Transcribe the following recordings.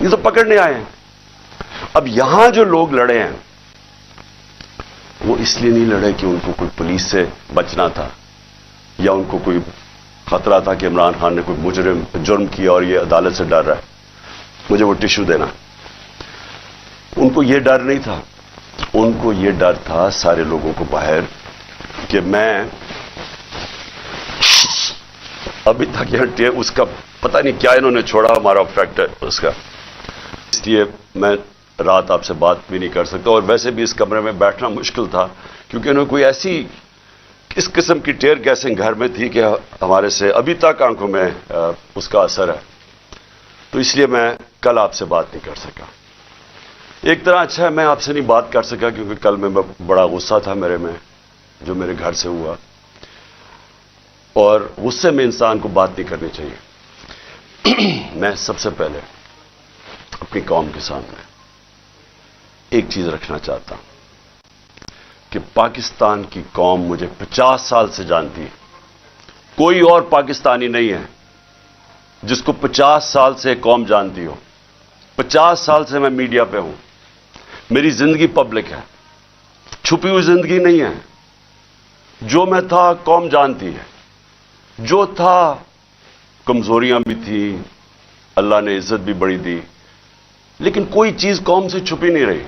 یہ تو پکڑنے آئے ہیں. اب یہاں جو لوگ لڑے ہیں وہ اس لیے نہیں لڑے کہ ان کو کوئی پولیس سے بچنا تھا یا ان کو کوئی خطرہ تھا کہ عمران خان نے کوئی جرم کیا اور یہ عدالت سے ڈر رہا ہے مجھے وہ ٹشو دینا. ان کو یہ ڈر نہیں تھا. ان کو یہ ڈر تھا سارے لوگوں کو باہر کہ میں ابھی تک یہ اس کا پتہ نہیں کیا انہوں نے چھوڑا ہمارا فیکٹر اس کا. اس لیے میں رات آپ سے بات بھی نہیں کر سکتا اور ویسے بھی اس کمرے میں بیٹھنا مشکل تھا کیونکہ انہوں نے کوئی ایسی اس قسم کی ٹیئر گیسنگ گھر میں تھی کہ ہمارے سے ابھی تک آنکھوں میں اس کا اثر ہے. تو اس لیے میں کل آپ سے بات نہیں کر سکا. ایک طرح اچھا ہے میں آپ سے نہیں بات کر سکا کیونکہ کل میں بڑا غصہ تھا میرے میں جو میرے گھر سے ہوا اور غصے میں انسان کو بات نہیں کرنی چاہیے. میں سب سے پہلے اپنی قوم کے سامنے ایک چیز رکھنا چاہتا ہوں کہ پاکستان کی قوم مجھے 50 سال سے جانتی ہے. کوئی اور پاکستانی نہیں ہے جس کو 50 سال سے قوم جانتی ہو. 50 سال سے میں میڈیا پہ ہوں. میری زندگی پبلک ہے. چھپی ہوئی زندگی نہیں ہے. جو میں تھا قوم جانتی ہے. جو تھا کمزوریاں بھی تھی اللہ نے عزت بھی بڑی دی لیکن کوئی چیز قوم سے چھپی نہیں رہی.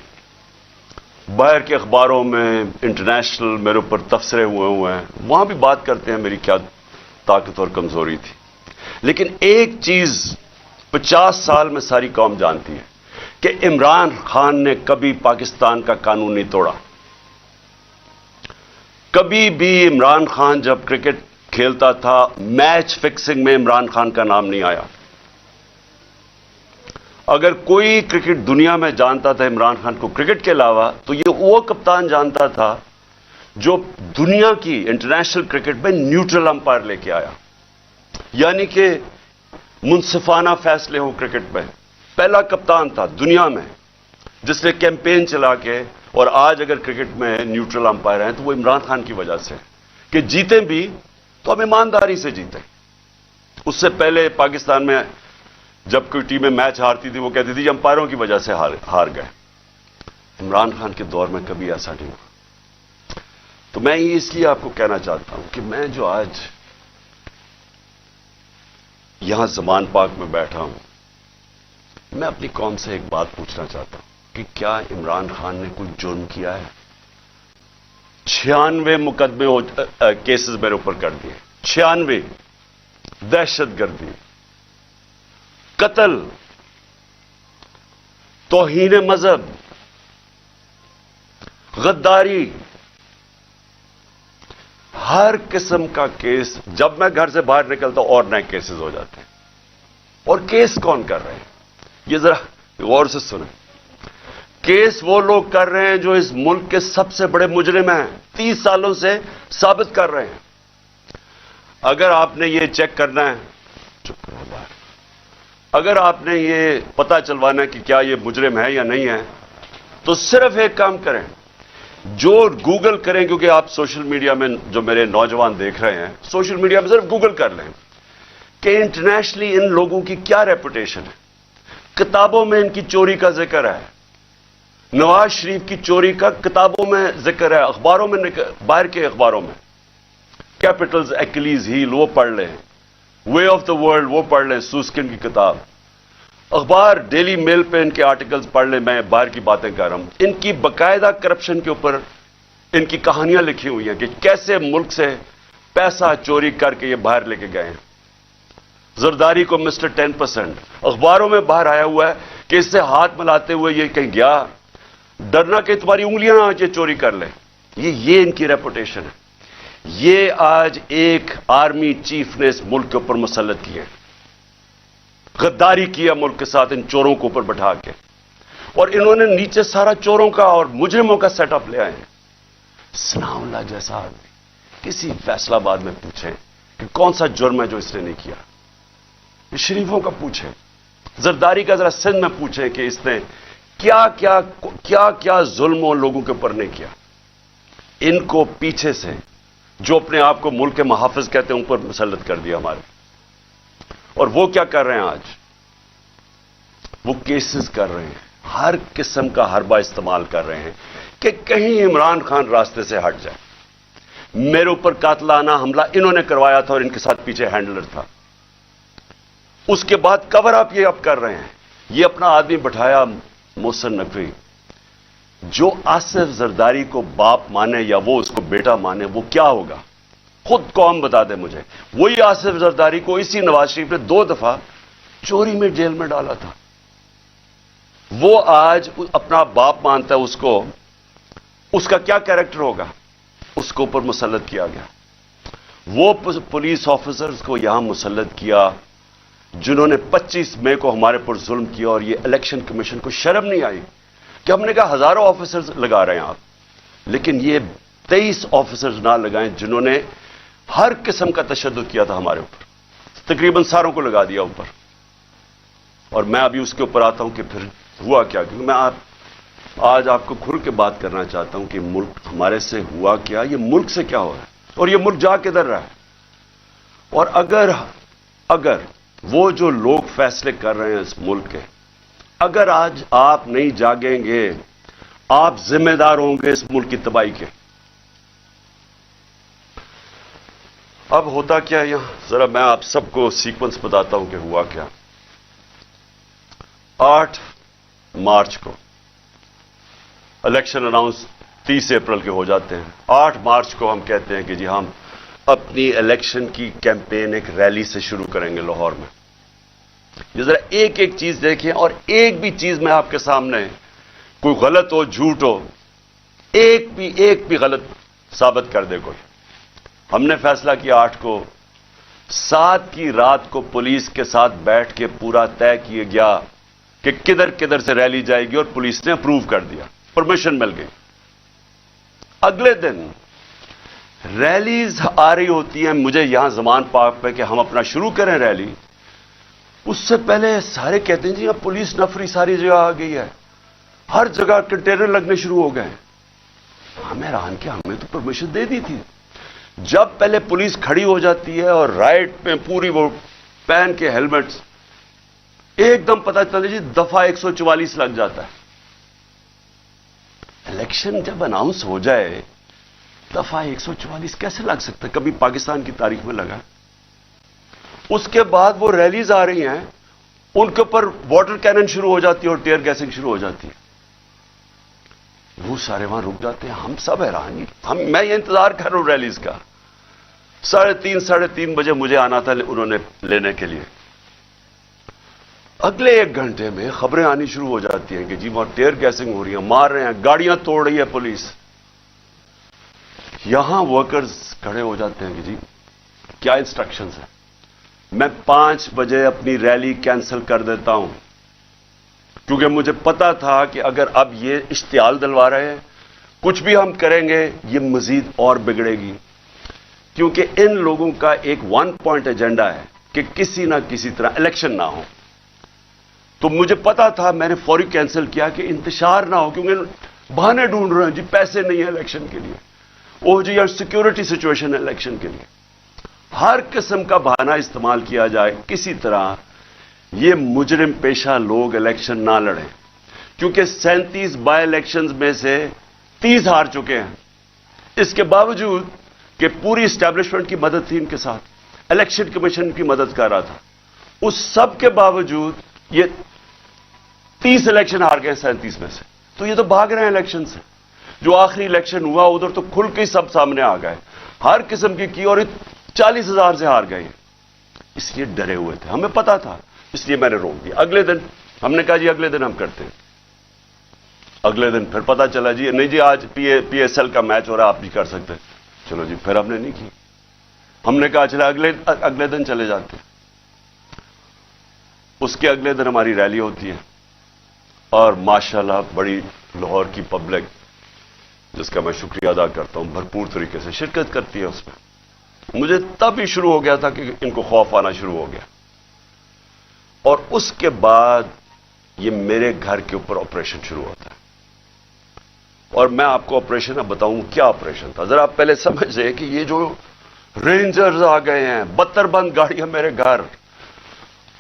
باہر کے اخباروں میں انٹرنیشنل میرے اوپر تبصرے ہوئے ہیں وہاں بھی بات کرتے ہیں میری کیا طاقت اور کمزوری تھی. لیکن ایک چیز 50 سال میں ساری قوم جانتی ہے کہ عمران خان نے کبھی پاکستان کا قانون نہیں توڑا. کبھی بھی عمران خان جب کرکٹ کھیلتا تھا میچ فکسنگ میں عمران خان کا نام نہیں آیا. اگر کوئی کرکٹ دنیا میں جانتا تھا عمران خان کو کرکٹ کے علاوہ تو یہ وہ کپتان جانتا تھا جو دنیا کی انٹرنیشنل کرکٹ میں نیوٹرل امپائر لے کے آیا یعنی کہ منصفانہ فیصلے ہوں کرکٹ میں. پہلا کپتان تھا دنیا میں جس نے کیمپین چلا کے اور آج اگر کرکٹ میں نیوٹرل امپائر ہیں تو وہ عمران خان کی وجہ سے کہ جیتے بھی تو ہم ایمانداری سے جیتے. اس سے پہلے پاکستان میں جب کوئی ٹیمیں میچ ہارتی تھی وہ کہتی تھی امپائروں کی وجہ سے ہار گئے. عمران خان کے دور میں کبھی ایسا نہیں ہوا. تو میں یہ اس لیے آپ کو کہنا چاہتا ہوں کہ میں جو آج یہاں زمان پاک میں بیٹھا ہوں میں اپنی قوم سے ایک بات پوچھنا چاہتا ہوں کہ کیا عمران خان نے کوئی جرم کیا ہے؟ 96 مقدمے کیسز میرے اوپر کر دیے. 96 دہشت گردی قتل توہین مذہب غداری ہر قسم کا کیس. جب میں گھر سے باہر نکلتا ہوں اور نئے کیسز ہو جاتے ہیں. اور کیس کون کر رہے ہیں یہ ذرا غور سے سنیں. کیس وہ لوگ کر رہے ہیں جو اس ملک کے سب سے بڑے مجرم ہیں 30 سالوں سے ثابت کر رہے ہیں. اگر آپ نے یہ چیک کرنا ہے چپ کرو باہر اگر آپ نے یہ پتہ چلوانا ہے کہ کیا یہ مجرم ہے یا نہیں ہے تو صرف ایک کام کریں جو گوگل کریں کیونکہ آپ سوشل میڈیا میں جو میرے نوجوان دیکھ رہے ہیں سوشل میڈیا میں صرف گوگل کر لیں کہ انٹرنیشنلی ان لوگوں کی کیا ریپوٹیشن ہے. کتابوں میں ان کی چوری کا ذکر ہے. نواز شریف کی چوری کا کتابوں میں ذکر ہے. اخباروں میں باہر کے اخباروں میں کیپٹلز ایکلیز ہیل وہ پڑھ لیں. وے آف دا ورلڈ وہ پڑھ لیں سوسکن کی کتاب. اخبار ڈیلی میل پہ ان کے آرٹیکلز پڑھ لیں. میں باہر کی باتیں کر رہا ہوں. ان کی باقاعدہ کرپشن کے اوپر ان کی کہانیاں لکھی ہوئی ہیں کہ کیسے ملک سے پیسہ چوری کر کے یہ باہر لے کے گئے ہیں. زرداری کو مسٹر 10%. اخباروں میں باہر آیا ہوا ہے کہ اس سے ہاتھ ملاتے ہوئے یہ کہیں گیا ڈرنا کہ تمہاری انگلیاں آج یہ چوری کر لیں. یہ ان کی ریپوٹیشن ہے. یہ آج ایک آرمی چیف نے اس ملک کے اوپر مسلط کیا. غداری کیا ملک کے ساتھ ان چوروں کو اوپر بٹھا کے اور انہوں نے نیچے سارا چوروں کا اور مجرموں کا سیٹ اپ لے آئے ہیں. ثناء اللہ جیسا آدمی کسی فیصلہ آباد میں پوچھیں کہ کون سا جرم ہے جو اس نے نہیں کیا. شریفوں کا پوچھیں. زرداری کا ذرا سندھ میں پوچھیں کہ اس نے کیا ظلم ان لوگوں کے اوپر نہیں کیا. ان کو پیچھے سے جو اپنے آپ کو ملک کے محافظ کہتے ہیں ان پر مسلط کر دیا ہمارے. اور وہ کیا کر رہے ہیں آج وہ کیسز کر رہے ہیں، ہر قسم کا حربہ استعمال کر رہے ہیں کہ کہیں عمران خان راستے سے ہٹ جائے. میرے اوپر قاتلانہ حملہ انہوں نے کروایا تھا اور ان کے ساتھ پیچھے ہینڈلر تھا. اس کے بعد کور اپ یہ اب کر رہے ہیں. یہ اپنا آدمی بٹھایا محسن نقوی، جو آصف زرداری کو باپ مانے یا وہ اس کو بیٹا مانے، وہ کیا ہوگا خود قوم بتا دے مجھے. وہی آصف زرداری کو اسی نواز شریف نے 2 دفعہ چوری میں جیل میں ڈالا تھا. وہ آج اپنا باپ مانتا ہے اس کو، اس کا کیا کیریکٹر ہوگا؟ اس کو اوپر مسلط کیا گیا. وہ پولیس آفیسرز کو یہاں مسلط کیا جنہوں نے 25 مئی کو ہمارے پر ظلم کیا، اور یہ الیکشن کمیشن کو شرم نہیں آئی کہ ہم نے کہا ہزاروں آفیسرز لگا رہے ہیں آپ، لیکن یہ 23 آفیسرز نہ لگائیں جنہوں نے ہر قسم کا تشدد کیا تھا ہمارے اوپر، تقریباً ساروں کو لگا دیا اوپر. اور میں ابھی اس کے اوپر آتا ہوں کہ پھر ہوا کیا، کیونکہ میں آج آپ کو کھل کے بات کرنا چاہتا ہوں کہ ملک ہمارے سے ہوا کیا، یہ ملک سے کیا ہو رہا ہے اور یہ ملک جا کدھر رہا ہے. اور اگر وہ جو لوگ فیصلے کر رہے ہیں اس ملک کے، اگر آج آپ نہیں جاگیں گے، آپ ذمہ دار ہوں گے اس ملک کی تباہی کے. اب ہوتا کیا ہے یہاں، ذرا میں آپ سب کو سیکوینس بتاتا ہوں کہ ہوا کیا. 8 مارچ کو الیکشن اناؤنس 30 اپریل کے ہو جاتے ہیں. 8 مارچ کو ہم کہتے ہیں کہ جی ہم اپنی الیکشن کی کیمپین ایک ریلی سے شروع کریں گے لاہور میں. یہ ذرا ایک ایک چیز دیکھیں، اور ایک بھی چیز میں آپ کے سامنے کوئی غلط ہو، جھوٹ ہو، ایک بھی غلط ثابت کر دے کوئی. ہم نے فیصلہ کیا 8 کو، 7 کی رات کو پولیس کے ساتھ بیٹھ کے پورا طے کیا گیا کہ کدھر کدھر سے ریلی جائے گی، اور پولیس نے اپروو کر دیا، پرمیشن مل گئی. اگلے دن ریلیز آ رہی ہوتی ہیں، مجھے یہاں زمان پاک پہ کہ ہم اپنا شروع کریں ریلی. اس سے پہلے سارے کہتے ہیں جی اب پولیس نفری ساری جگہ آ گئی ہے، ہر جگہ کنٹینر لگنے شروع ہو گئے. ہمیں حیران کہ ہمیں تو پرمیشن دے دی تھی. جب پہلے پولیس کھڑی ہو جاتی ہے اور رائٹ پہ پوری وہ پہن کے ہیلمٹس، ایک دم پتہ چلتا جی دفعہ 144 لگ جاتا ہے. الیکشن جب اناؤنس ہو جائے دفعہ 144 کیسے لگ سکتا ہے؟ کبھی پاکستان کی تاریخ میں لگا؟ اس کے بعد وہ ریلیز آ رہی ہیں، ان کے اوپر واٹر کینن شروع ہو جاتی ہے اور ٹیئر گیسنگ شروع ہو جاتی ہے. وہ سارے وہاں رک جاتے ہیں. ہم سب حیران، میں یہ انتظار کر رہا ہوں ریلیز کا. 3:30 ساڑھے 3 بجے مجھے آنا تھا انہوں نے لینے کے لیے. اگلے 1 گھنٹے میں خبریں آنی شروع ہو جاتی ہیں کہ جی وہاں ٹیئر گیسنگ ہو رہی ہے، مار رہے ہیں، گاڑیاں توڑ رہی ہے پولیس. یہاں ورکرز کھڑے ہو جاتے ہیں کہ جی کیا انسٹرکشنز ہیں. میں 5 بجے اپنی ریلی کینسل کر دیتا ہوں، کیونکہ مجھے پتا تھا کہ اگر اب یہ اشتعال دلوا رہے ہیں، کچھ بھی ہم کریں گے یہ مزید اور بگڑے گی. کیونکہ ان لوگوں کا ایک 1 پوائنٹ ایجنڈا ہے کہ کسی نہ کسی طرح الیکشن نہ ہو. تو مجھے پتا تھا، میں نے فوری کینسل کیا کہ انتشار نہ ہو، کیونکہ بہانے ڈھونڈ رہے ہیں جی پیسے نہیں ہیں الیکشن کے لیے، وہ جی یار سیکورٹی سچویشن ہے الیکشن کے لیے. ہر قسم کا بہانہ استعمال کیا جائے، کسی طرح یہ مجرم پیشہ لوگ الیکشن نہ لڑیں. کیونکہ 37 بائی الیکشنز میں سے 30 ہار چکے ہیں. اس کے باوجود کہ پوری اسٹیبلشمنٹ کی مدد تھی ان کے ساتھ، الیکشن کمیشن کی مدد کر رہا تھا، اس سب کے باوجود یہ 30 الیکشن ہار گئے 37 میں سے. تو یہ تو بھاگ رہے ہیں الیکشن سے. جو آخری الیکشن ہوا ادھر تو کھل کے سب سامنے آ گئے، ہر قسم کی اور 40,000 سے ہار گئے. اس لیے ڈرے ہوئے تھے، ہمیں پتا تھا، اس لیے میں نے روک دیا. اگلے دن ہم نے کہا جی اگلے دن ہم کرتے ہیں. اگلے دن پھر پتا چلا جی نہیں جی آج پی ایس ایل کا میچ ہو رہا ہے، آپ بھی کر سکتے ہیں. چلو جی پھر ہم نے نہیں کی. ہم نے کہا چلا اگلے دن چلے جاتے ہیں. اس کے اگلے دن ہماری ریلی ہوتی ہے، اور ماشاءاللہ بڑی لاہور کی پبلک، جس کا میں شکریہ ادا کرتا ہوں، بھرپور طریقے سے شرکت کرتی ہے اس میں. مجھے تب ہی شروع ہو گیا تھا کہ ان کو خوف آنا شروع ہو گیا. اور اس کے بعد یہ میرے گھر کے اوپر آپریشن شروع ہوتا ہے. اور میں آپ کو آپریشن اب بتاؤں کیا آپریشن تھا. ذرا آپ پہلے سمجھیں کہ یہ جو رینجرز آ گئے ہیں، 72 بند گاڑیاں میرے گھر،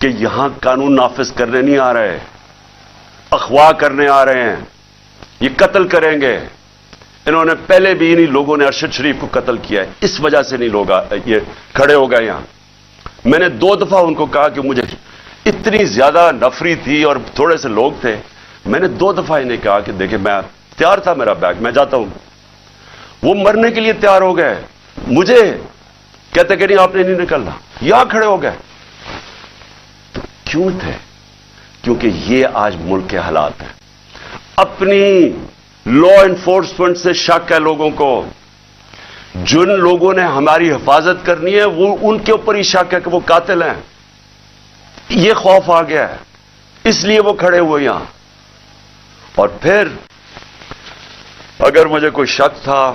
کہ یہاں قانون نافذ کرنے نہیں آ رہے، اغوا کرنے آ رہے ہیں، یہ قتل کریں گے۔ انہوں نے پہلے بھی انہی لوگوں نے ارشد شریف کو قتل کیا ہے، اس وجہ سے نہیں لوگ یہ کھڑے ہو گئے یہاں۔ میں نے 2 دفعہ ان کو کہا کہ مجھے اتنی زیادہ نفری تھی اور تھوڑے سے لوگ تھے، میں نے 2 دفعہ انہیں کہا کہ دیکھیں میں تیار تھا، میرا بیگ میں جاتا ہوں، وہ مرنے کے لیے تیار ہو گئے، مجھے کہتے کہ نہیں آپ نے نہیں نکلنا، یہاں کھڑے ہو گئے۔ تو کیوں تھے؟ کیونکہ یہ آج ملک کے حالات ہیں۔ اپنی لا انفورسمنٹ سے شک ہے لوگوں کو، جن لوگوں نے ہماری حفاظت کرنی ہے وہ ان کے اوپر ہی شک ہے کہ وہ قاتل ہیں، یہ خوف آ گیا ہے، اس لیے وہ کھڑے ہوئے یہاں۔ اور پھر اگر مجھے کوئی شک تھا،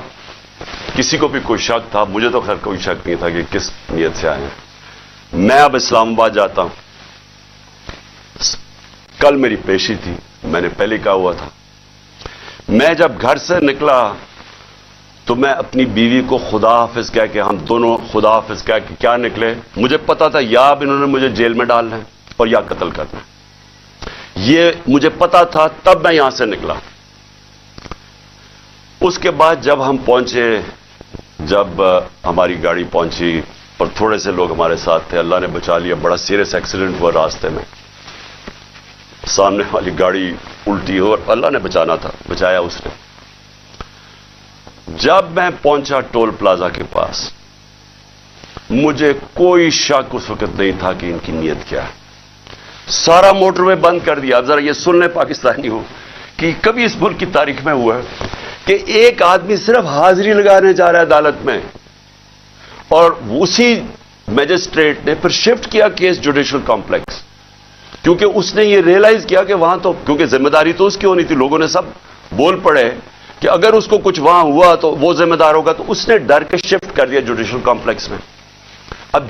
کسی کو بھی کوئی شک تھا، مجھے تو خیر کوئی شک نہیں تھا کہ کس نیت سے آئے ہیں۔ میں اب اسلام آباد جاتا ہوں، کل میری پیشی تھی، میں نے پہلے کہا ہوا تھا، میں جب گھر سے نکلا تو میں اپنی بیوی کو خدا حافظ کہہ کے، ہم دونوں خدا حافظ کہہ کے کیا نکلے، مجھے پتا تھا یا اب انہوں نے مجھے جیل میں ڈالنا ہے اور یا قتل کرنا ہے، یہ مجھے پتا تھا، تب میں یہاں سے نکلا۔ اس کے بعد جب ہم پہنچے، جب ہماری گاڑی پہنچی اور تھوڑے سے لوگ ہمارے ساتھ تھے، اللہ نے بچا لیا، بڑا سیریس ایکسیڈنٹ ہوا راستے میں، سامنے والی گاڑی الٹی ہو اور اللہ نے بچانا تھا، بچایا اس نے۔ جب میں پہنچا ٹول پلازا کے پاس، مجھے کوئی شک اس وقت نہیں تھا کہ ان کی نیت کیا ہے۔ سارا موٹر وے بند کر دیا۔ اب ذرا یہ سن لیں پاکستانی ہو کہ کبھی اس ملک کی تاریخ میں ہوا ہے کہ ایک آدمی صرف حاضری لگانے جا رہا ہے عدالت میں، اور اسی میجسٹریٹ نے پھر شفٹ کیا کیس جوڈیشل کمپلیکس، کیونکہ اس نے یہ ریئلائز کیا کہ وہاں تو کیونکہ ذمہ داری تو اس کی ہونی تھی، لوگوں نے سب بول پڑے کہ اگر اس کو کچھ وہاں ہوا تو وہ ذمہ دار ہوگا، تو اس نے ڈر کے شفٹ کر دیا جوڈیشل کمپلیکس میں۔ اب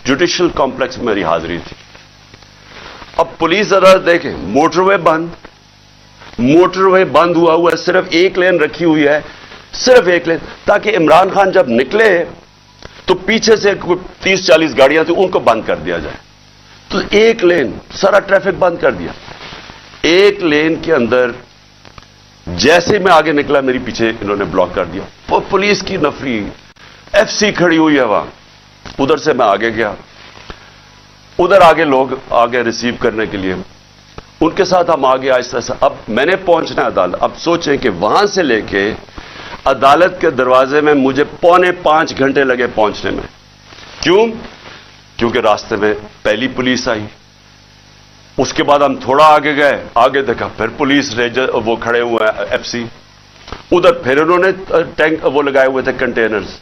جوڈیشل کمپلیکس میں میری حاضری تھی۔ اب پولیس عدالت دیکھیں، موٹر وے بند ہوا ہے، صرف ایک لین رکھی ہوئی ہے، صرف ایک لین، تاکہ عمران خان جب نکلے تو پیچھے سے 30-40 گاڑیاں تھیں، ان کو بند کر دیا جائے۔ تو ایک لین، سارا ٹریفک بند کر دیا۔ ایک لین کے اندر جیسے میں آگے نکلا، میری پیچھے انہوں نے بلاک کر دیا، وہ پولیس کی نفری، ایف سی کھڑی ہوئی ہے وہاں۔ ادھر سے میں آگے گیا، ادھر آگے لوگ آگے ریسیو کرنے کے لیے، ان کے ساتھ ہم آگے آہستہ آہستہ۔ اب میں نے پہنچنا ہے عدالت، اب سوچیں کہ وہاں سے لے کے عدالت کے دروازے میں مجھے 4.25 گھنٹے لگے پہنچنے میں۔ کیوں؟ کیونکہ راستے میں پہلی پولیس آئی، اس کے بعد ہم تھوڑا آگے گئے، آگے دیکھا پھر پولیس ریجر وہ کھڑے ہوئے ہیں ایف سی، ادھر پھر انہوں نے ٹینک وہ لگائے ہوئے تھے کنٹینرز،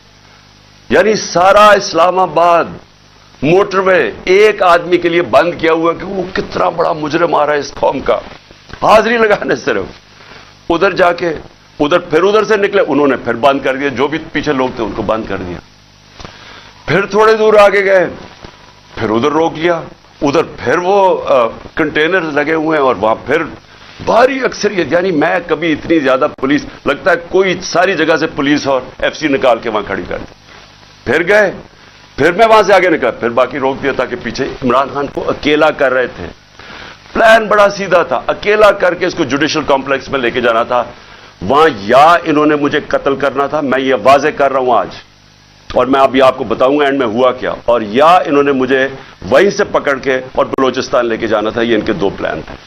یعنی سارا اسلام آباد موٹر وے ایک آدمی کے لیے بند کیا ہوا کہ وہ کتنا بڑا مجرم آ رہا ہے اس قوم کا، حاضری لگانے صرف۔ ادھر جا کے ادھر سے نکلے، انہوں نے پھر بند کر دیا، جو بھی پیچھے لوگ تھے ان کو بند کر دیا۔ پھر تھوڑے دور آگے گئے، پھر ادھر روک لیا، ادھر پھر وہ کنٹینرز لگے ہوئے ہیں اور وہاں پھر بھاری اکثریت، یعنی میں کبھی اتنی زیادہ پولیس، لگتا ہے کوئی ساری جگہ سے پولیس اور ایف سی نکال کے وہاں کھڑی کر دی۔ پھر گئے، پھر میں وہاں سے آگے نکلا، پھر باقی روک دیا، تاکہ پیچھے عمران خان کو اکیلا کر رہے تھے۔ پلان بڑا سیدھا تھا، اکیلا کر کے اس کو جوڈیشل کمپلیکس میں لے کے جانا تھا۔ وہاں یا انہوں نے مجھے قتل کرنا تھا، میں یہ واضح کر رہا ہوں آج، اور میں ابھی آپ کو بتاؤں گا اینڈ میں ہوا کیا، اور یا انہوں نے مجھے وہیں سے پکڑ کے اور بلوچستان لے کے جانا تھا۔ یہ ان کے 2 پلان تھے۔